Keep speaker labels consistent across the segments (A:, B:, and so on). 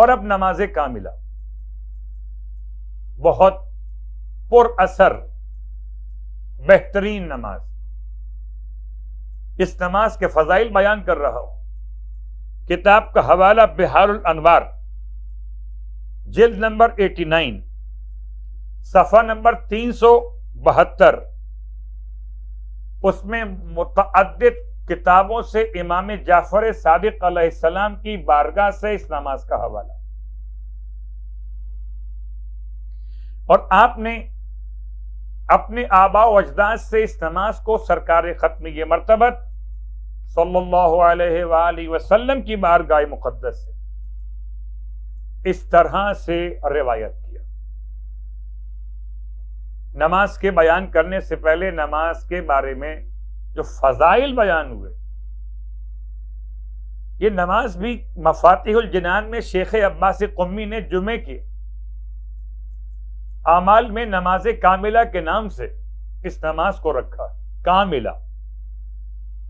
A: اور اب نماز کاملہ، بہت پر اثر بہترین نماز، اس نماز کے فضائل بیان کر رہا ہوں۔ کتاب کا حوالہ بحار الانوار، جلد نمبر 89، صفحہ نمبر 372۔ اس میں متعدد کتابوں سے امام جعفر صادق علیہ السلام کی بارگاہ سے اس نماز کا حوالہ، اور آپ نے اپنے آباء و اجداد سے اس نماز کو سرکار ختمیہ مرتبت صلی اللہ علیہ وآلہ وسلم کی بارگاہ مقدس سے اس طرح سے روایت کیا۔ نماز کے بیان کرنے سے پہلے نماز کے بارے میں جو فضائل بیان ہوئے، یہ نماز بھی مفاتیح الجنان میں شیخ عباس قمی نے جمعے کے اعمال میں نماز کاملہ کے نام سے اس نماز کو رکھا۔ کاملہ،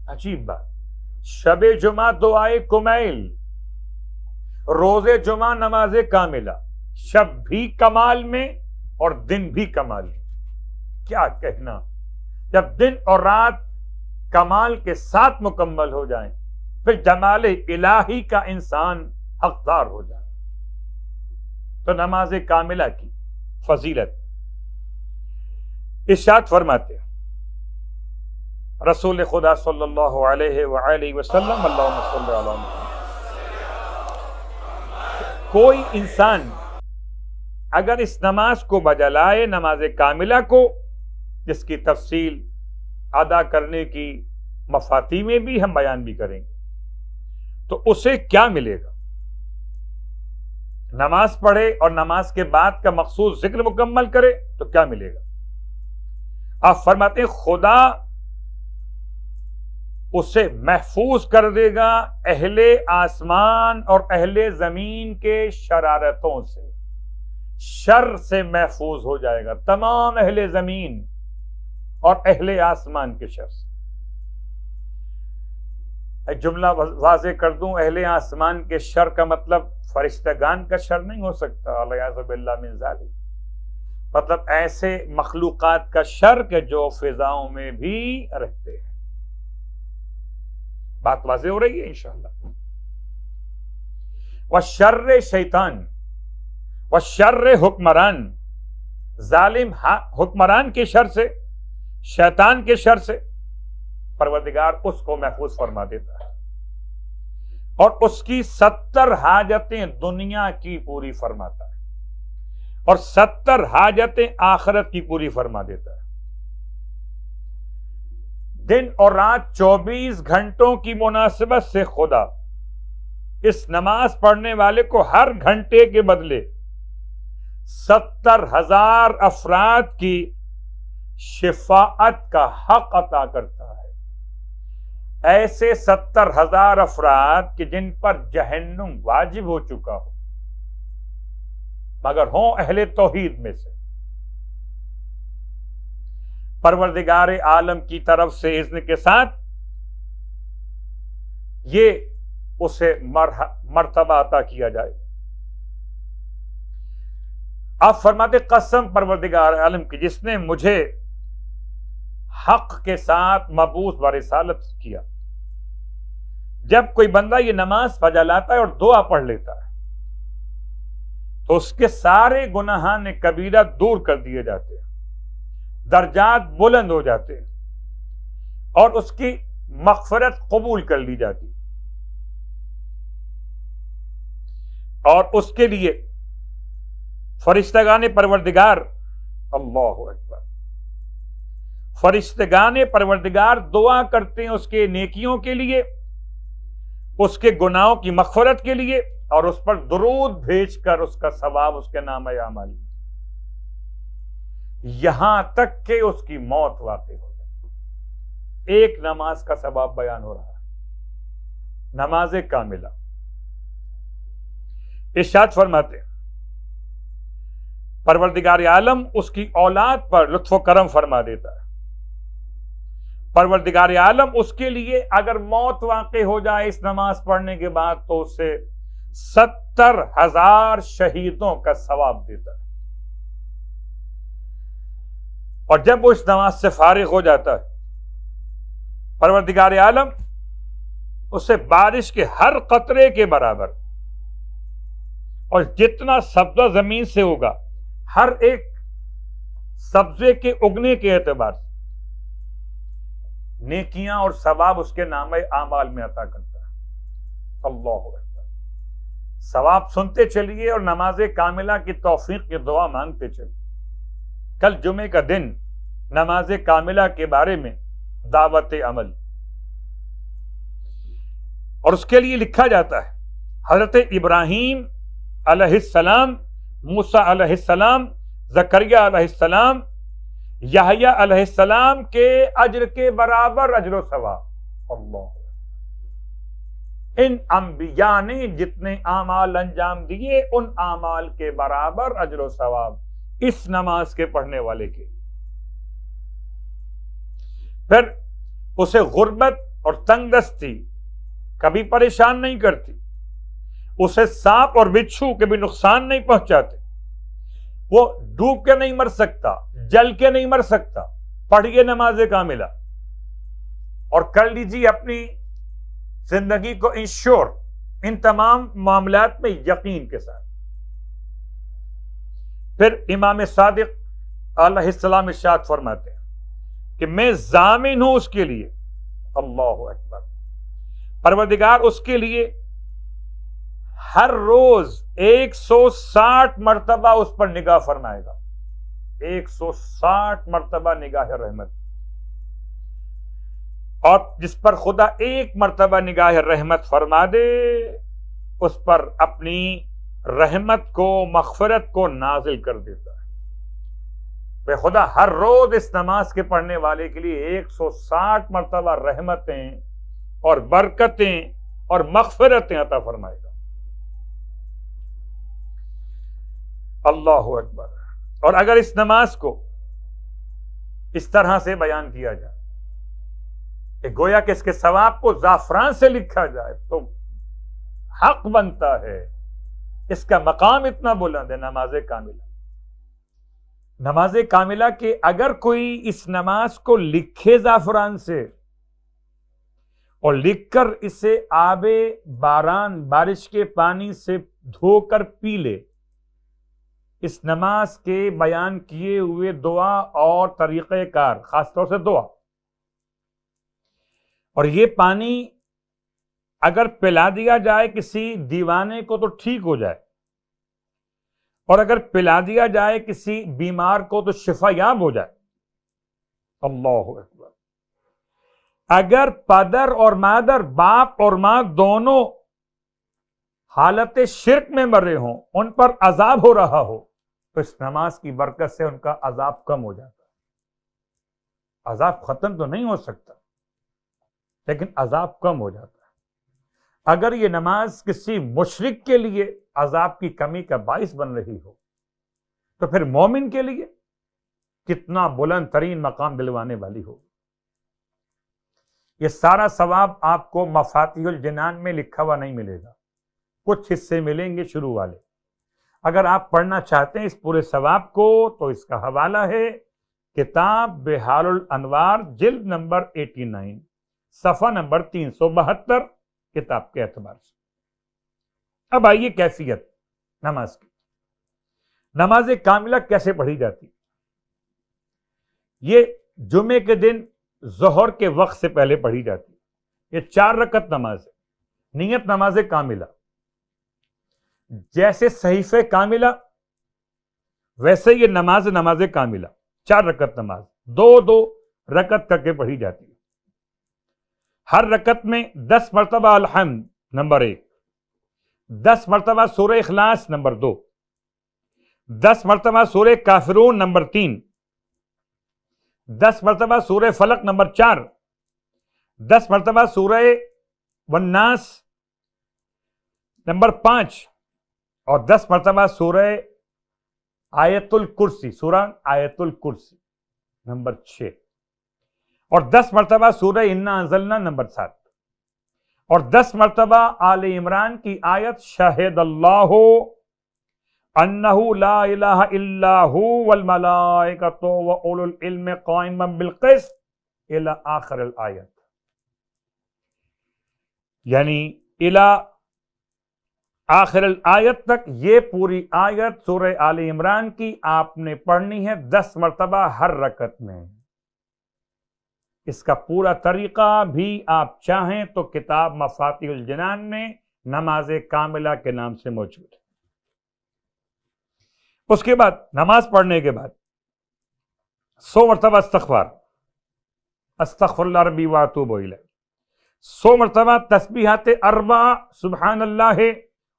A: عجیب بات، شب جمعہ دعائے کمیل، روز جمعہ نماز کاملہ، شب بھی کمال میں اور دن بھی کمال میں۔ کیا کہنا، جب دن اور رات کمال کے ساتھ مکمل ہو جائیں پھر جمال الہی کا انسان حقدار ہو جائے۔ تو نماز کاملہ کی فضیلت، ارشاد فرماتے رسول خدا صلی اللہ علیہ وآلہ وسلم، اللہم صلی علی محمد، کوئی انسان اگر اس نماز کو بجا لائے، نماز کاملہ کو، جس کی تفصیل ادا کرنے کی مفاتیح میں بھی ہم بیان بھی کریں گے، تو اسے کیا ملے گا؟ نماز پڑھے اور نماز کے بعد کا مخصوص ذکر مکمل کرے تو کیا ملے گا؟ آپ فرماتے ہیں خدا اسے محفوظ کر دے گا اہل آسمان اور اہل زمین کے شرارتوں سے، شر سے محفوظ ہو جائے گا، تمام اہل زمین اور اہل آسمان کے شر سے۔ ایک جملہ واضح کر دوں، اہل آسمان کے شر کا مطلب فرشتگان کا شر نہیں ہو سکتا، الیاذ باللہ من ذالک، مطلب ایسے مخلوقات کا شر کہ جو فضاؤں میں بھی رہتے ہیں۔ بات واضح ہو رہی ہے انشاءاللہ۔ وشر شیطان، وشر حکمران، ظالم حکمران کے شر سے، شیطان کے شر سے پروردگار اس کو محفوظ فرما دیتا ہے، اور اس کی 70 حاجتیں دنیا کی پوری فرماتا ہے، اور 70 حاجتیں آخرت کی پوری فرما دیتا ہے۔ دن اور رات 24 گھنٹوں کی مناسبت سے خدا اس نماز پڑھنے والے کو ہر گھنٹے کے بدلے 70,000 افراد کی شفاعت کا حق عطا کرتا ہے۔ ایسے 70,000 افراد کہ جن پر جہنم واجب ہو چکا ہو مگر ہوں اہل توحید میں سے، پروردگار عالم کی طرف سے اذن کے ساتھ یہ اسے مرتبہ عطا کیا جائے۔ آپ فرماتے قسم پروردگار عالم کی جس نے مجھے حق کے ساتھ مبعوث و رسالت کیا، جب کوئی بندہ یہ نماز بجا لاتا ہے اور دعا پڑھ لیتا ہے تو اس کے سارے گناہان کبیرہ دور کر دیے جاتے ہیں، درجات بلند ہو جاتے ہیں، اور اس کی مغفرت قبول کر لی جاتی، اور اس کے لیے فرشتگان پروردگار، اللہ اکبر، فرشتگان پروردگار دعا کرتے ہیں اس کے نیکیوں کے لیے، اس کے گناہوں کی مغفرت کے لیے، اور اس پر درود بھیج کر اس کا ثواب اس کے نامہ اعمال میں، یہاں تک کہ اس کی موت واقع ہو جائے۔ ایک نماز کا ثواب بیان ہو رہا ہے، نماز کاملہ۔ ارشاد فرماتے ہیں پروردگار عالم اس کی اولاد پر لطف و کرم فرما دیتا ہے۔ پروردگار عالم اس کے لیے اگر موت واقع ہو جائے اس نماز پڑھنے کے بعد تو اسے 70,000 شہیدوں کا ثواب دیتا ہے. اور جب وہ اس نماز سے فارغ ہو جاتا ہے پروردگار عالم اسے بارش کے ہر قطرے کے برابر اور جتنا سبزہ زمین سے ہوگا ہر ایک سبزے کے اگنے کے اعتبار سے نیکیاں اور ثواب اس کے نامہ اعمال میں عطا کرتا ہے. اللہ اکبر. ثواب سنتے چلیے اور نماز کاملہ کی توفیق کی دعا مانگتے چلیے. کل جمعے کا دن نماز کاملہ کے بارے میں دعوت عمل، اور اس کے لیے لکھا جاتا ہے حضرت ابراہیم علیہ السلام، موسیٰ علیہ السلام، زکریا علیہ السلام، یحییٰ علیہ السلام کے اجر کے برابر اجر و ثواب. اللہ، ان انبیاء نے جتنے اعمال انجام دیے ان اعمال کے برابر اجر و ثواب اس نماز کے پڑھنے والے کے. پھر اسے غربت اور تنگ دستی کبھی پریشان نہیں کرتی، اسے سانپ اور بچھو کبھی نقصان نہیں پہنچاتے، وہ ڈوب کے نہیں مر سکتا، جل کے نہیں مر سکتا. پڑھیے نماز کاملہ اور کر لیجیے اپنی زندگی کو انشور ان تمام معاملات میں یقین کے ساتھ. پھر امام صادق علیہ السلام ارشاد فرماتے ہیں کہ میں ضامن ہوں اس کے لیے. اللہ اکبر. پروردگار اس کے لیے ہر روز 160 مرتبہ اس پر نگاہ فرمائے گا. 160 مرتبہ نگاہ رحمت. اور جس پر خدا ایک مرتبہ نگاہ رحمت فرما دے اس پر اپنی رحمت کو، مغفرت کو نازل کر دیتا ہے. بے خدا ہر روز اس نماز کے پڑھنے والے کے لیے 160 مرتبہ رحمتیں اور برکتیں اور مغفرتیں عطا فرمائے گا. اللہ اکبر. اور اگر اس نماز کو اس طرح سے بیان کیا جائے کہ گویا کہ اس کے ثواب کو زعفران سے لکھا جائے تو حق بنتا ہے. اس کا مقام اتنا بلند ہے نماز کاملہ. نماز کاملہ کہ اگر کوئی اس نماز کو لکھے زعفران سے اور لکھ کر اسے آب باران، بارش کے پانی سے دھو کر پی لے، اس نماز کے بیان کیے ہوئے دعا اور طریقہ کار، خاص طور سے دعا، اور یہ پانی اگر پلا دیا جائے کسی دیوانے کو تو ٹھیک ہو جائے، اور اگر پلا دیا جائے کسی بیمار کو تو شفا یاب ہو جائے. اللہ اکبر. اگر پدر اور مادر، باپ اور ماں دونوں حالت شرک میں مرے ہوں، ان پر عذاب ہو رہا ہو، تو اس نماز کی برکت سے ان کا عذاب کم ہو جاتا ہے. عذاب ختم تو نہیں ہو سکتا لیکن عذاب کم ہو جاتا ہے. اگر یہ نماز کسی مشرک کے لیے عذاب کی کمی کا باعث بن رہی ہو تو پھر مومن کے لیے کتنا بلند ترین مقام دلوانے والی ہو. یہ سارا ثواب آپ کو مفاتیح الجنان میں لکھا ہوا نہیں ملے گا، کچھ حصے ملیں گے شروع والے. اگر آپ پڑھنا چاہتے ہیں اس پورے ثواب کو تو اس کا حوالہ ہے کتاب بحار الانوار، جلد نمبر 89، صفحہ نمبر 372 کتاب کے اعتبار سے. اب آئیے کیفیت نماز کی. نماز کاملہ کیسے پڑھی جاتی؟ یہ جمعے کے دن ظہر کے وقت سے پہلے پڑھی جاتی. یہ 4 رکعت نماز ہے. نیت نماز کاملہ. جیسے صحیفہ کاملہ ویسے یہ نماز کاملہ 4 رکعت نماز 2 رکعت کر کے پڑھی جاتی ہے. ہر رکعت میں 10 مرتبہ الحمد نمبر 1، 10 مرتبہ سورہ اخلاص نمبر 2، 10 مرتبہ سورہ کافرون نمبر 3، 10 مرتبہ سورہ فلق نمبر 4، 10 مرتبہ سورہ والناس نمبر 5، اور 10 مرتبہ سورہ آیت الکرسی، سورہ آیت الکرسی نمبر 6، اور 10 مرتبہ سورہ انا انزلنا نمبر 7، اور 10 مرتبہ آل عمران کی آیت شاہد اللہ انہ لا الہ الا ہو والملائکۃ واولو العلم قائما بالقسط الی آخر الآیت، یعنی الی آخر الآیت تک یہ پوری آیت سورہ آل عمران کی آپ نے پڑھنی ہے 10 مرتبہ ہر رکعت میں۔ اس کا پورا طریقہ بھی آپ چاہیں تو کتاب مفاتیح الجنان میں نماز کاملہ کے نام سے موجود ہے۔ اس کے بعد نماز پڑھنے کے بعد 100 مرتبہ استغفار، استغفر اللہ ربی واتوب الیہ، 100 مرتبہ تسبیحات 4 سبحان اللہ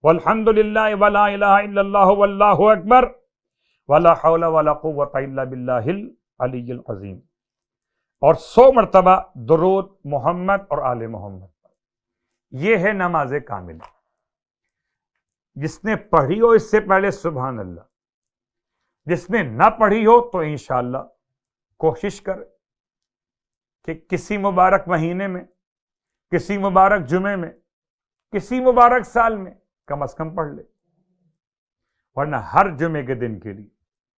A: والحمد للہ ولا الہ الا اللہ واللہ اکبر ولا حول ولا قوۃ الا باللہ العلی العظیم، اور 100 مرتبہ درود محمد اور آل محمد۔ یہ ہے نماز کاملہ۔ جس نے پڑھی ہو اس سے پہلے سبحان اللہ، جس نے نہ پڑھی ہو تو انشاءاللہ کوشش کرے کہ کسی مبارک مہینے میں، کسی مبارک جمعے میں، کسی مبارک سال میں کم از کم پڑھ لے، ورنہ ہر جمعے کے دن کے لیے